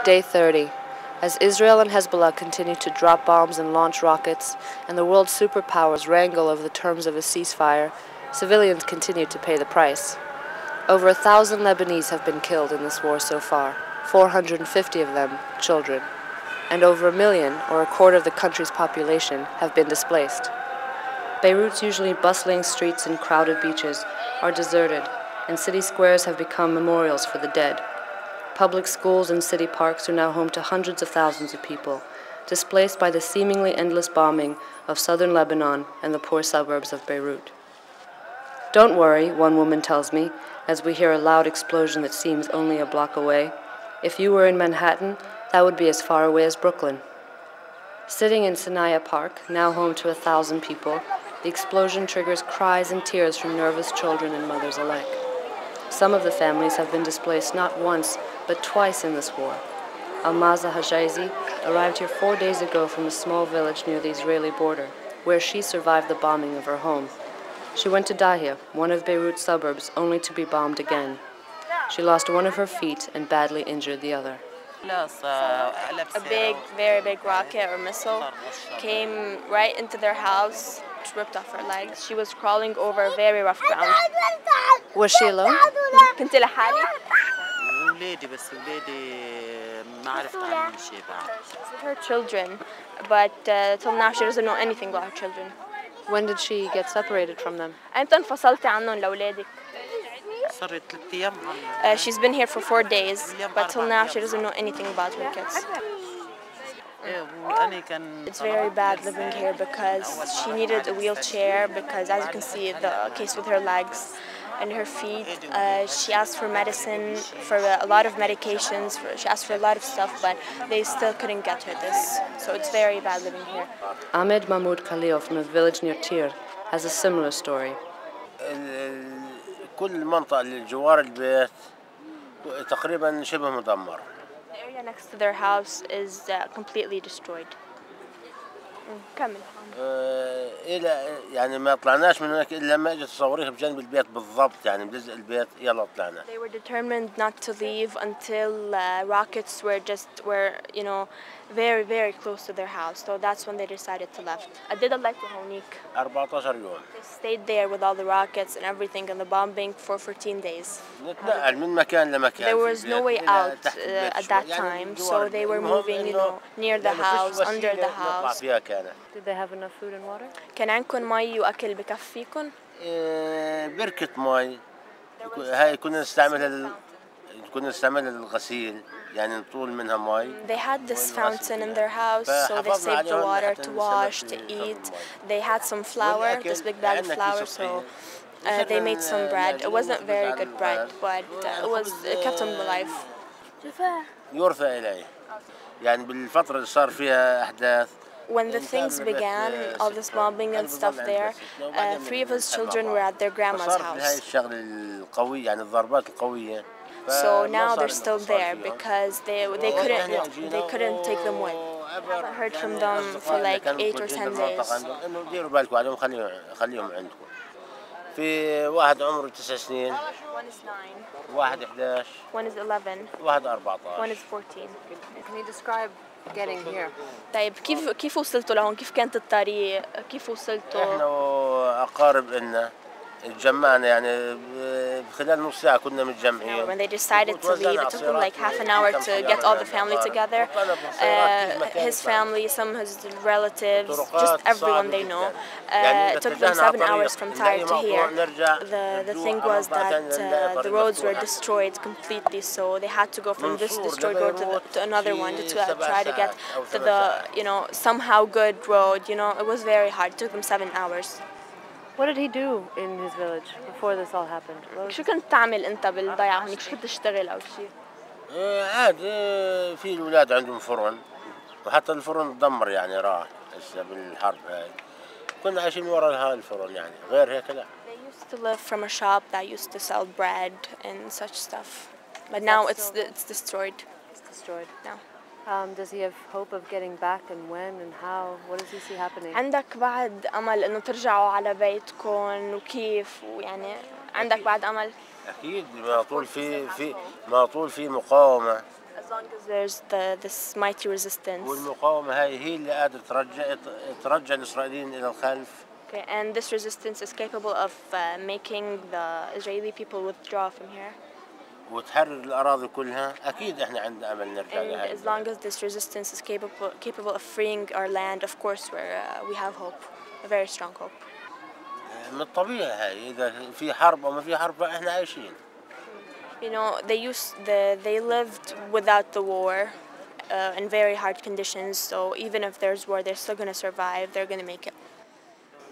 Day 30. As Israel and Hezbollah continue to drop bombs and launch rockets, and the world's superpowers wrangle over the terms of a ceasefire, civilians continue to pay the price. Over 1,000 Lebanese have been killed in this war so far, 450 of them children, and over 1 million, or a quarter of the country's population, have been displaced. Beirut's usually bustling streets and crowded beaches are deserted, and city squares have become memorials for the dead. Public schools and city parks are now home to hundreds of thousands of people, displaced by the seemingly endless bombing of southern Lebanon and the poor suburbs of Beirut. "Don't worry," one woman tells me, as we hear a loud explosion that seems only a block away. "If you were in Manhattan, that would be as far away as Brooklyn." Sitting in Sanaya Park, now home to 1,000 people, the explosion triggers cries and tears from nervous children and mothers alike. Some of the families have been displaced not once, but twice in this war. Almaza Hajaizi arrived here 4 days ago from a small village near the Israeli border, where she survived the bombing of her home. She went to Dahia, one of Beirut's suburbs, only to be bombed again. She lost one of her feet and badly injured the other. A big, very big rocket or missile came right into their house, ripped off her legs. She was crawling over very rough ground. Was she alone? كنت لحالي. ولادي بس ولادي ما عرفت عنهم شيء بعد. Her children, but till now she doesn't know anything about her children. When did she get separated from them? أنت انفصلتي عنهم لأولادك. صارت 3 أيام. She's been here for 4 days, but till now she doesn't know anything about her kids. It's very bad living here because she needed a wheelchair because, as you can see, the case with her legs and her feet. She asked for medicine, for a lot of medications. She asked for a lot of stuff, but they still couldn't get her this. So it's very bad living here. Ahmed Mahmoud Khalil from a village near Tir has a similar story. كل المنطقة اللي جوار البيت تقريبا شبه مدمر. The area next to their house is completely destroyed. كمل. إلى يعني ما طلعناش من هناك إلا لما اجت تصوريها بجانب البيت بالضبط يعني بجزء البيت يلا طلعنا. They were determined not to leave until rockets were very close to their house. So that's when they decided to leave. قد ضليتوا هونيك؟ 14 يوم. They stayed there with all the rockets and everything and the bombing for 14 days. نتنقل من مكان لمكان. There was no way out at that time, so they were moving, near the house, under the house. Did they have enough food and water? كان عندكم مي وأكل بكفيكم؟ بركة مي. هاي كنا نستعملها للغسيل. يعني نطول منها مي. They had this fountain in their house, so they saved the water to wash, to eat. They had some flour, this big bag of flour, so they made some bread. It wasn't very good bread, but it kept them alive. يرثى إليه. يعني بالفترة اللي صار فيها أحداث. When the things began, all this bombing and stuff there, 3 of his children were at their grandma's house. هاي الشغلة القوية يعني الضربات القوية. So now they're still there because they couldn't take them with. I haven't heard from them for like 8 or 10 days. إنه ديروا بالكم عليهم خليهم عندكم. في واحد عمره 9 سنين. One is 9. واحد 11. One is 11. واحد 14. One is 14. Can you describe getting here? طيب كيف وصلتوا لهون؟ كيف كانت الطريق؟ كيف وصلتوا؟ إحنا وأقارب إلنا تجمعنا يعني خلال نص ساعة كنا متجمعين. When they decided to leave, it took them like half an hour to get all the family together. His family, some of his relatives, just everyone they know. It took them 7 hours from Tyre to here. The thing was that the roads were destroyed completely, so they had to go from this destroyed road to another one to try to get to the somehow good road. It was very hard. It took them 7 hours. What did he do in his village before this all happened? شو كنت تعمل أنت بالضيعة هونيك؟ شو كنت تشتغل أو شيء؟ عاد في الولاد عندهم فرن وحتى الفرن تدمر يعني راح هسه بالحرب هاي. كنا عايشين ورا هاي الفرن يعني غير هيك لا. They used to live from a shop that used to sell bread and such stuff, but now it's destroyed. It's destroyed now. Does he have hope of getting back, and when and how? What does he see happening? عندك بعد أمل إنه ترجعوا على بيتكم وكيف عندك بعد أمل؟ أكيد ما طول في مقاومة As long as there's this mighty resistance. والمقاومة هي اللي قادرة ترجع الإسرائيليين إلى الخلف. Okay, and this resistance is capable of making the Israeli people withdraw from here. وتحرر الأراضي كلها. أكيد إحنا عندنا أمل نرجع لها. And as long as this resistance is capable of freeing our land, of course, we have hope, a very strong hope. من الطبيعي هاي إذا في حرب أو ما في حرب إحنا عايشين. You know, they lived without the war, in very hard conditions. So even if there's war, they're still going to survive. They're going to make it.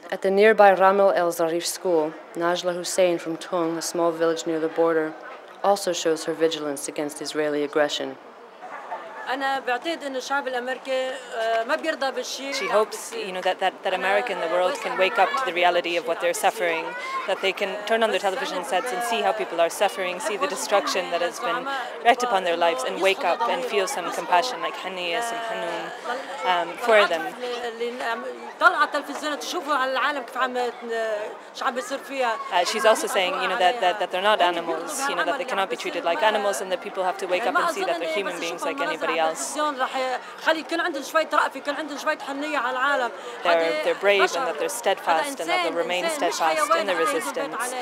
At the nearby Ramel El Zarif school, Najla Hussein from Tung, a small village near the border, also shows her vigilance against Israeli aggression. أنا بعتقد إنه الشعب الأمريكي ما بيرضى بالشيء. She hopes, that America and the world can wake up to the reality of what they're suffering, that they can turn on their television sets and see how people are suffering, see the destruction that has been wreaked upon their lives, and wake up and feel some compassion, like haniyas and hanun, for them. طلع التلفزيون تشوفوا على العالم كيف عم بيصير فيها. She's also saying, that they're not animals, that they cannot be treated like animals, and that people have to wake up and see that they're human beings like anybody else. They're brave and that they're steadfast and that they'll remain steadfast in their resistance.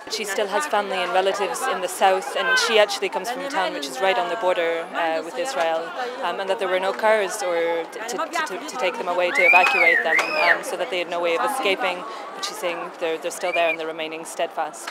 She still has family and relatives in the south, and she actually comes from a town which is right on the border with Israel, and that there were no cars or to take them away to evacuate them, so that they had no way of escaping. But she's saying they're still there and they're remaining steadfast.